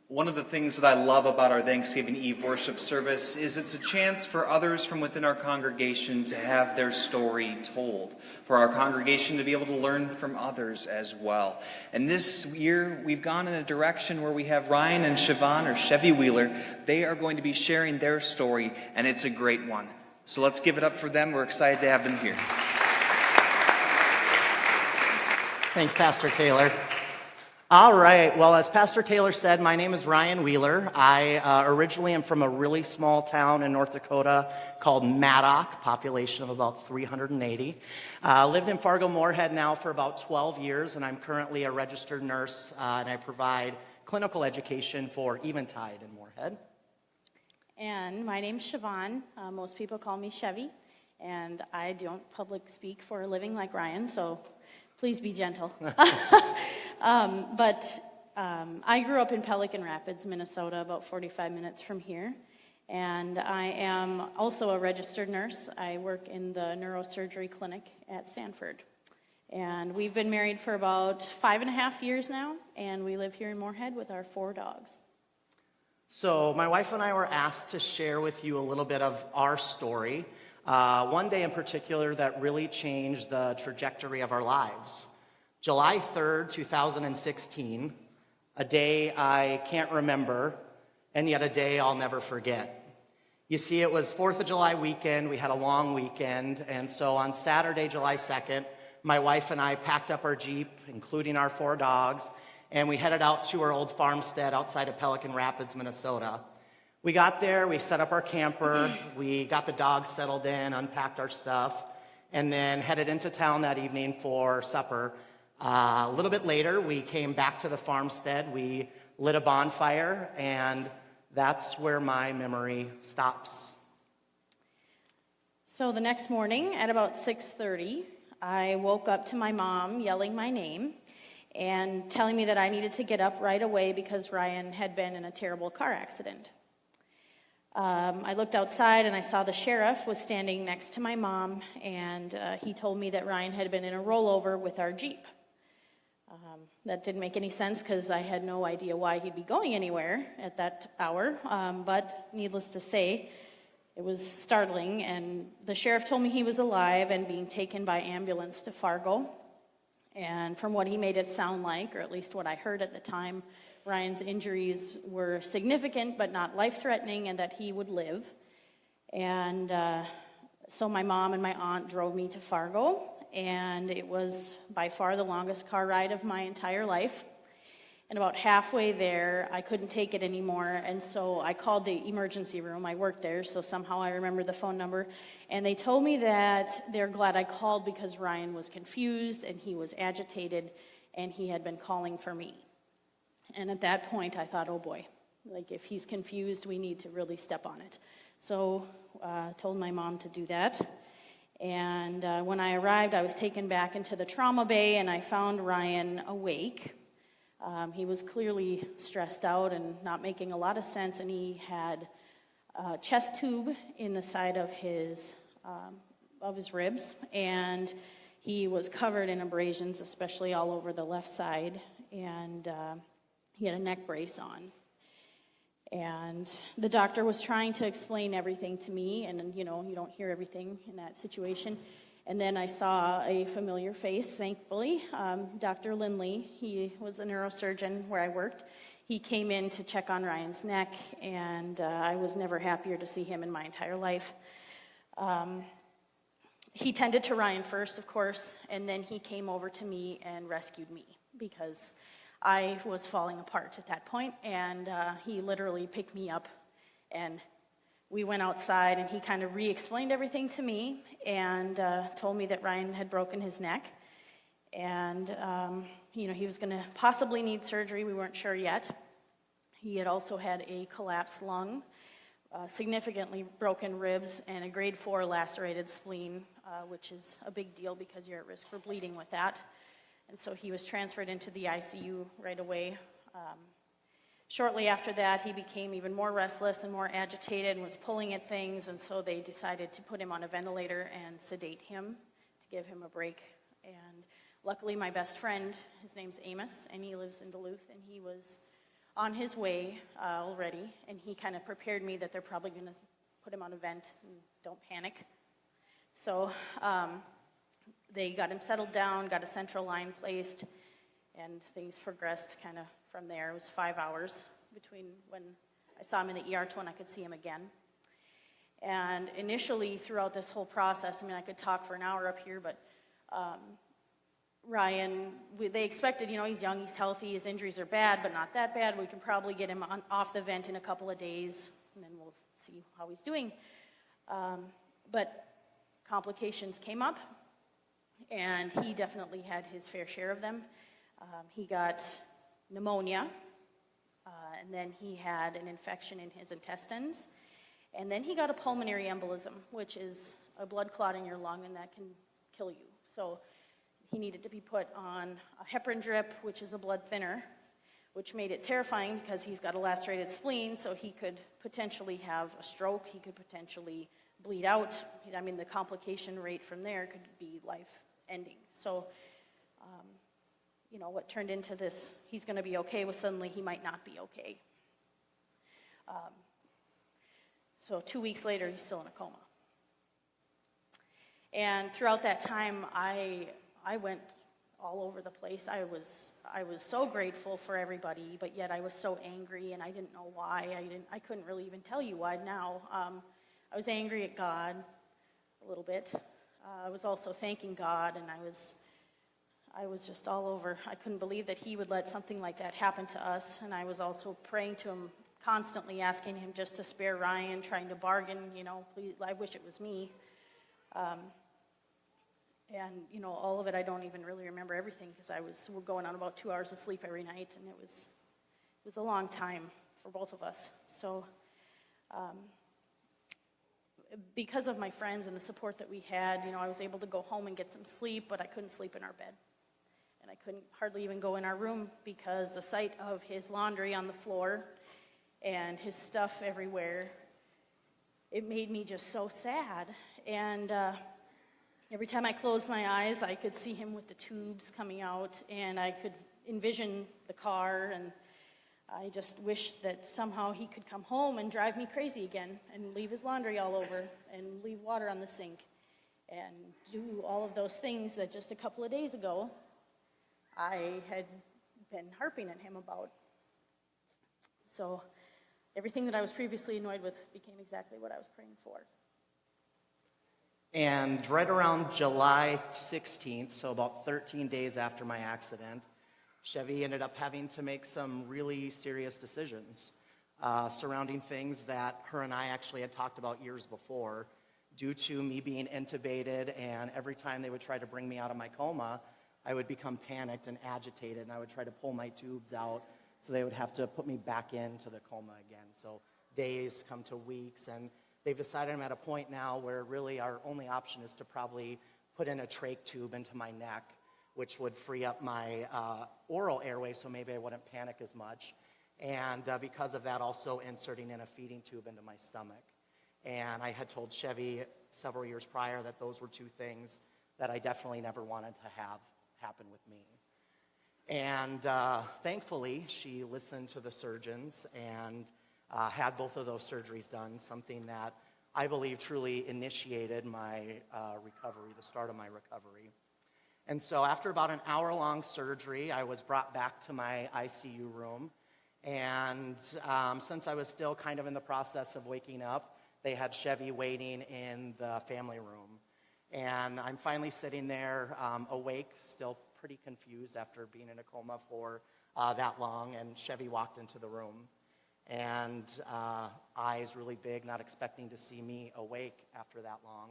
One of the things that I love about our Thanksgiving Eve worship service is it's a chance for others from within our congregation to have their story told, for our congregation to be able to learn from others as well. And this year, we've gone in a direction where we have Ryan and Siobhan, or Chevy Wheeler. They are going to be sharing their story, and it's a great one. So let's give it up for them. We're excited to have them here. Thanks, Pastor Taylor. All right, well, as Pastor Taylor said, my name is Ryan Wheeler. I originally am from a really small town in North Dakota called Maddock, population of about 380. Lived in Fargo-Moorhead now for about 12 years, and I'm currently a registered nurse, and I provide clinical education for Eventide in Moorhead. And my name's Siobhan. Most people call me Chevy, and I don't public speak for a living like Ryan, so please be gentle. I grew up in Pelican Rapids, Minnesota, about 45 minutes from here. And I am also a registered nurse. I work in the neurosurgery clinic at Sanford. And we've been married for about 5.5 years now, and we live here in Moorhead with our 4 dogs. So my wife and I were asked to share with you a little bit of our story. One day in particular that really changed the trajectory of our lives. July 3rd, 2016, a day I can't remember, and yet a day I'll never forget. You see, it was 4th of July weekend. We had a long weekend, and so on Saturday, July 2nd, my wife and I packed up our Jeep, including our 4 dogs, and we headed out to our old farmstead outside of Pelican Rapids, Minnesota. We got there, we set up our camper, we got the dogs settled in, unpacked our stuff, and then headed into town that evening for supper. A little bit later, we came back to the farmstead, we lit a bonfire, and that's where my memory stops. So the next morning at about 6:30, I woke up to my mom yelling my name and telling me that I needed to get up right away because Ryan had been in a terrible car accident. I looked outside and I saw the sheriff was standing next to my mom, and he told me that Ryan had been in a rollover with our Jeep. That didn't make any sense because I had no idea why he'd be going anywhere at that hour, but needless to say, it was startling, and the sheriff told me he was alive and being taken by ambulance to Fargo. And from what he made it sound like, or at least what I heard at the time, Ryan's injuries were significant but not life-threatening, and that he would live. And so my mom and my aunt drove me to Fargo, and it was by far the longest car ride of my entire life. And about halfway there, I couldn't take it anymore, and so I called the emergency room. I worked there, so somehow I remember the phone number. And they told me that they're glad I called because Ryan was confused, and he was agitated, and he had been calling for me. And at that point, I thought, oh boy, like if he's confused, we need to really step on it. So I told my mom to do that. And when I arrived, I was taken back into the trauma bay, and I found Ryan awake. He was clearly stressed out and not making a lot of sense, and he had a chest tube in the side of his ribs, and he was covered in abrasions, especially all over the left side, and he had a neck brace on. And the doctor was trying to explain everything to me, and you don't hear everything in that situation. And then I saw a familiar face, thankfully. Dr. Lindley, he was a neurosurgeon where I worked. He came in to check on Ryan's neck, and I was never happier to see him in my entire life. He tended to Ryan first, of course, and then he came over to me and rescued me because I was falling apart at that point, and he literally picked me up, and we went outside, and he kind of re-explained everything to me and told me that Ryan had broken his neck, and he was going to possibly need surgery. We weren't sure yet. He had also had a collapsed lung, significantly broken ribs, and a grade 4 lacerated spleen, which is a big deal because you're at risk for bleeding with that. And so he was transferred into the ICU right away. Shortly after that, he became even more restless and more agitated and was pulling at things, and so they decided to put him on a ventilator and sedate him to give him a break. And luckily, my best friend, his name's Amos, and he lives in Duluth, and he was on his way already, and he kind of prepared me that they're probably going to put him on a vent and don't panic. So they got him settled down, got a central line placed, and things progressed kind of from there. It was 5 hours between when I saw him in the ER to when I could see him again. And initially, throughout this whole process, I mean, I could talk for an hour up here, but Ryan, they expected, he's young, he's healthy, his injuries are bad, but not that bad. We can probably get him off the vent in a couple of days, and then we'll see how he's doing. But complications came up, and he definitely had his fair share of them. He got pneumonia, and then he had an infection in his intestines, and then he got a pulmonary embolism, which is a blood clot in your lung, and that can kill you. So he needed to be put on a heparin drip, which is a blood thinner, which made it terrifying because he's got a lacerated spleen, so he could potentially have a stroke, he could potentially bleed out. I mean, the complication rate from there could be life-ending. So, what turned into this, he's going to be okay, was suddenly he might not be okay. So 2 weeks later, he's still in a coma. And throughout that time, I went all over the place. I was so grateful for everybody, but yet I was so angry, and I didn't know why. I couldn't really even tell you why now. I was angry at God a little bit. I was also thanking God, and I was just all over. I couldn't believe that he would let something like that happen to us, and I was also praying to him, constantly asking him just to spare Ryan, trying to bargain, please, I wish it was me. And, all of it, I don't even really remember everything because we're going on about 2 hours of sleep every night, and it was a long time for both of us. So because of my friends and the support that we had, I was able to go home and get some sleep, but I couldn't sleep in our bed. And I couldn't hardly even go in our room because the sight of his laundry on the floor and his stuff everywhere, it made me just so sad. And every time I closed my eyes, I could see him with the tubes coming out, and I could envision the car, and I just wished that somehow he could come home and drive me crazy again and leave his laundry all over and leave water on the sink and do all of those things that just a couple of days ago I had been harping at him about. So everything that I was previously annoyed with became exactly what I was praying for. And right around July 16th, so about 13 days after my accident, Chevy ended up having to make some really serious decisions surrounding things that her and I actually had talked about years before. Due to me being intubated, and every time they would try to bring me out of my coma, I would become panicked and agitated, and I would try to pull my tubes out, so they would have to put me back into the coma again. So days come to weeks, and they've decided I'm at a point now where really our only option is to probably put in a trach tube into my neck, which would free up my oral airway so maybe I wouldn't panic as much. And because of that, also inserting in a feeding tube into my stomach. And I had told Chevy several years prior that those were two things that I definitely never wanted to have happen with me. And thankfully, she listened to the surgeons and had both of those surgeries done, something that I believe truly initiated my recovery, the start of my recovery. And so after about an hour-long surgery, I was brought back to my ICU room. And since I was still kind of in the process of waking up, they had Chevy waiting in the family room. And I'm finally sitting there awake, still pretty confused after being in a coma for that long. And Chevy walked into the room. And eyes really big, not expecting to see me awake after that long.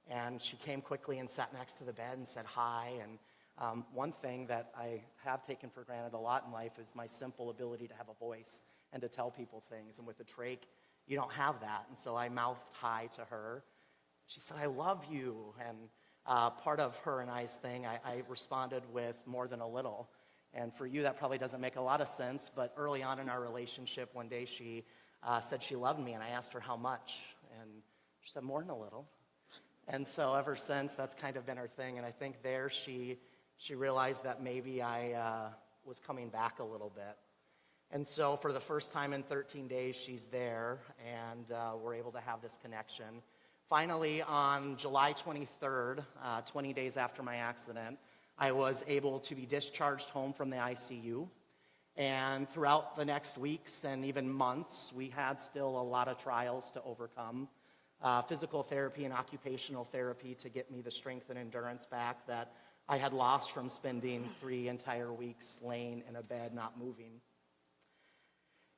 And she came quickly and sat next to the bed and said hi. And one thing that I have taken for granted a lot in life is my simple ability to have a voice and to tell people things. And with the trach, you don't have that. And so I mouthed hi to her. She said, "I love you." And part of her and I's thing, I responded with more than a little. And for you, that probably doesn't make a lot of sense. But early on in our relationship, one day she said she loved me. And I asked her how much. And she said, "More than a little." And so ever since, that's kind of been her thing. And I think there she realized that maybe I was coming back a little bit. And so for the first time in 13 days, she's there, and we're able to have this connection. Finally, on July 23rd, 20 days after my accident, I was able to be discharged home from the ICU. And throughout the next weeks and even months, we had still a lot of trials to overcome. Physical therapy and occupational therapy to get me the strength and endurance back that I had lost from spending 3 entire weeks laying in a bed, not moving.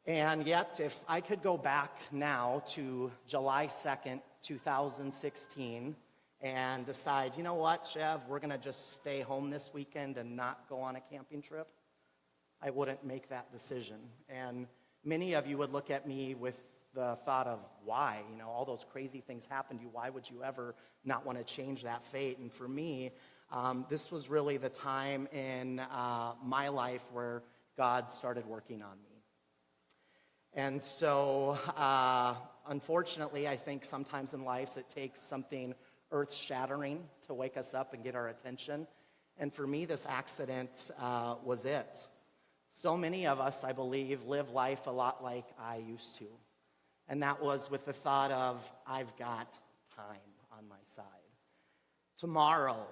And yet, if I could go back now to July 2nd, 2016, and decide, you know what, Chev, we're going to just stay home this weekend and not go on a camping trip, I wouldn't make that decision. And many of you would look at me with the thought of why, all those crazy things happened to you. Why would you ever not want to change that fate? And for me, this was really the time in my life where God started working on me. And so, unfortunately, I think sometimes in life it takes something earth-shattering to wake us up and get our attention. And for me, this accident was it. So many of us, I believe, live life a lot like I used to. And that was with the thought of, I've got time on my side. Tomorrow,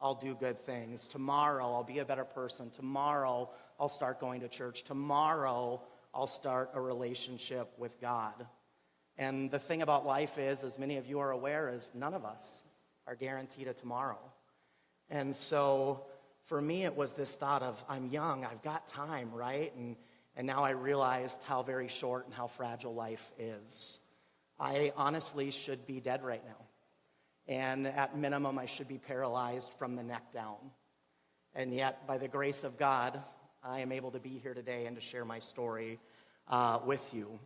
I'll do good things. Tomorrow, I'll be a better person. Tomorrow, I'll start going to church. Tomorrow, I'll start a relationship with God. And the thing about life is, as many of you are aware, is none of us are guaranteed a tomorrow. And so for me, it was this thought of, I'm young, I've got time, right? And now I realized how very short and how fragile life is. I honestly should be dead right now. And at minimum, I should be paralyzed from the neck down. And yet, by the grace of God, I am able to be here today and to share my story with you.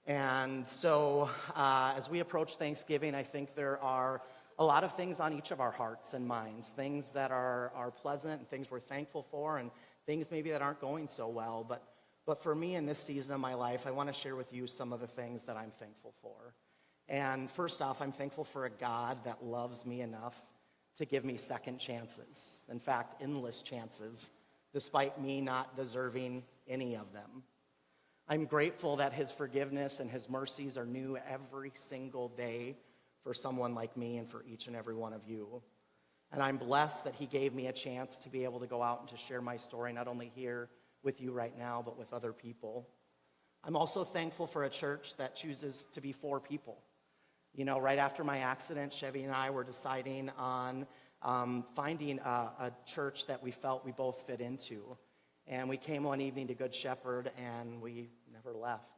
And so, as we approach Thanksgiving, I think there are a lot of things on each of our hearts and minds, things that are pleasant and things we're thankful for and things maybe that aren't going so well. But for me in this season of my life, I want to share with you some of the things that I'm thankful for. And first off, I'm thankful for a God that loves me enough to give me second chances. In fact, endless chances, despite me not deserving any of them. I'm grateful that his forgiveness and his mercies are new every single day for someone like me and for each and every one of you. And I'm blessed that he gave me a chance to be able to go out and to share my story, not only here with you right now, but with other people. I'm also thankful for a church that chooses to be for people. Right after my accident, Chevy and I were deciding on finding a church that we felt we both fit into. And we came one evening to Good Shepherd, and we never left.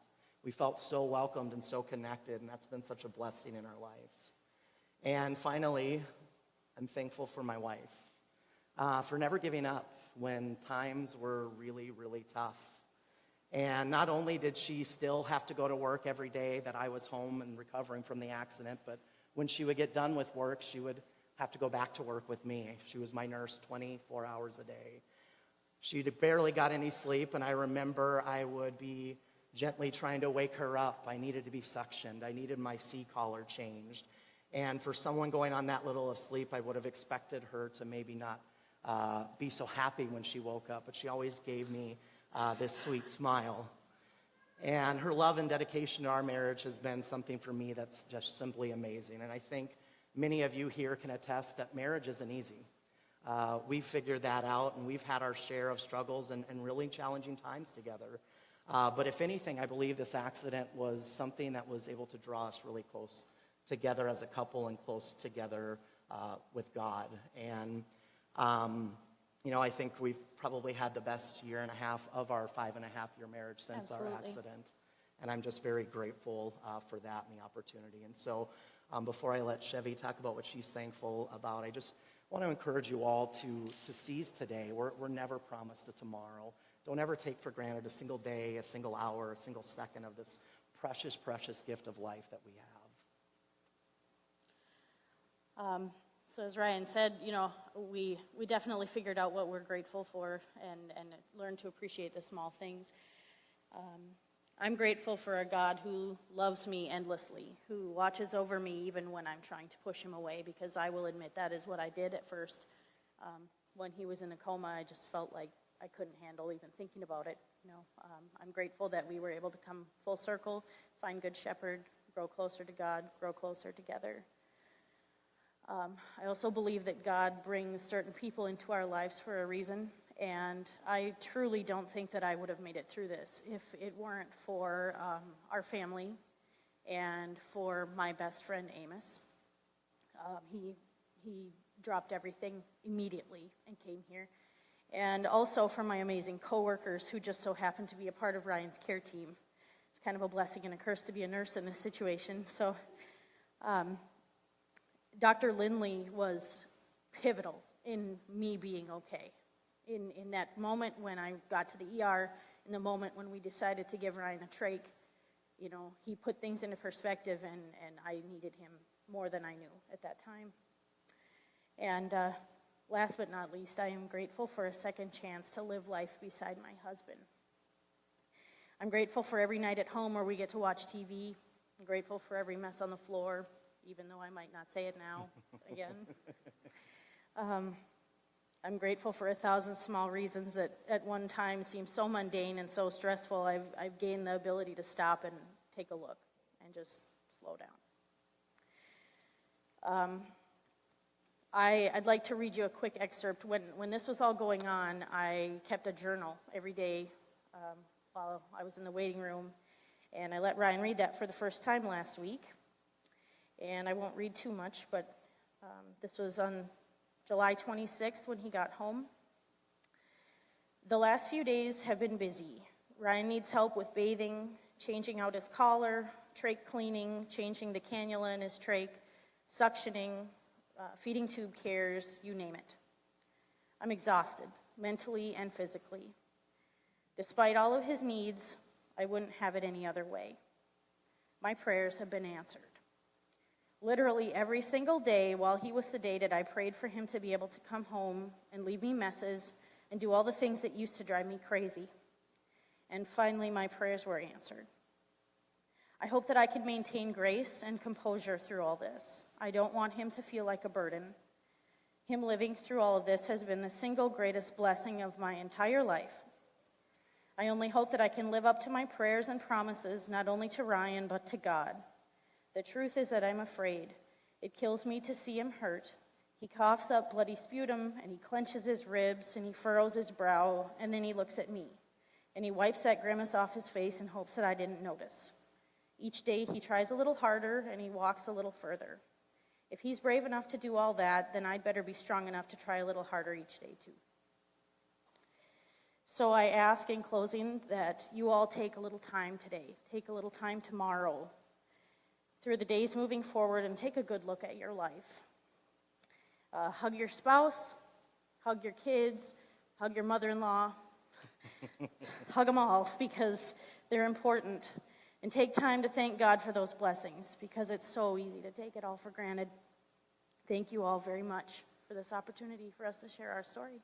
We felt so welcomed and so connected, and that's been such a blessing in our lives. And finally, I'm thankful for my wife, for never giving up when times were really, really tough. And not only did she still have to go to work every day that I was home and recovering from the accident, but when she would get done with work, she would have to go back to work with me. She was my nurse 24 hours a day. She barely got any sleep, and I remember I would be gently trying to wake her up. I needed to be suctioned. I needed my C-collar changed. And for someone going on that little of sleep, I would have expected her to maybe not be so happy when she woke up, but she always gave me this sweet smile. And her love and dedication to our marriage has been something for me that's just simply amazing. And I think many of you here can attest that marriage isn't easy. We've figured that out, and we've had our share of struggles and really challenging times together. But if anything, I believe this accident was something that was able to draw us really close together as a couple and close together with God. And, I think we've probably had the best year and a half of our 5.5-year marriage since Absolutely. our accident. And I'm just very grateful for that and the opportunity. And so before I let Chevy talk about what she's thankful about, I just want to encourage you all to seize today. We're never promised a tomorrow. Don't ever take for granted a single day, a single hour, a single second of this precious, precious gift of life that we have. So as Ryan said, we definitely figured out what we're grateful for and learned to appreciate the small things. I'm grateful for a God who loves me endlessly, who watches over me even when I'm trying to push him away, because I will admit that is what I did at first. When he was in a coma, I just felt like I couldn't handle even thinking about it. I'm grateful that we were able to come full circle, find Good Shepherd, grow closer to God, grow closer together. I also believe that God brings certain people into our lives for a reason, and I truly don't think that I would have made it through this if it weren't for our family and for my best friend Amos. He dropped everything immediately and came here. And also for my amazing coworkers who just so happened to be a part of Ryan's care team. It's kind of a blessing and a curse to be a nurse in this situation. So Dr. Lindley was pivotal in me being okay. In that moment when I got to the ER, in the moment when we decided to give Ryan a trach, he put things into perspective, and I needed him more than I knew at that time. And last but not least, I am grateful for a second chance to live life beside my husband. I'm grateful for every night at home where we get to watch TV. I'm grateful for every mess on the floor, even though I might not say it now again. I'm grateful for 1,000 small reasons that at one time seemed so mundane and so stressful. I've gained the ability to stop and take a look and just slow down. I'd like to read you a quick excerpt. When this was all going on, I kept a journal every day while I was in the waiting room, and I let Ryan read that for the first time last week. And I won't read too much, but this was on July 26th when he got home. The last few days have been busy. Ryan needs help with bathing, changing out his collar, trach cleaning, changing the cannula in his trach, suctioning, feeding tube cares, you name it. I'm exhausted, mentally and physically. Despite all of his needs, I wouldn't have it any other way. My prayers have been answered. Literally every single day while he was sedated, I prayed for him to be able to come home and leave me messes and do all the things that used to drive me crazy. And finally, my prayers were answered. I hope that I can maintain grace and composure through all this. I don't want him to feel like a burden. Him living through all of this has been the single greatest blessing of my entire life. I only hope that I can live up to my prayers and promises, not only to Ryan, but to God. The truth is that I'm afraid. It kills me to see him hurt. He coughs up bloody sputum, and he clenches his ribs, and he furrows his brow, and then he looks at me. And he wipes that grimace off his face in hopes that I didn't notice. Each day he tries a little harder, and he walks a little further. If he's brave enough to do all that, then I'd better be strong enough to try a little harder each day too. So I ask in closing that you all take a little time today, take a little time tomorrow, through the days moving forward, and take a good look at your life. Hug your spouse, hug your kids, hug your mother-in-law, hug them all because they're important. And take time to thank God for those blessings because it's so easy to take it all for granted. Thank you all very much for this opportunity for us to share our story.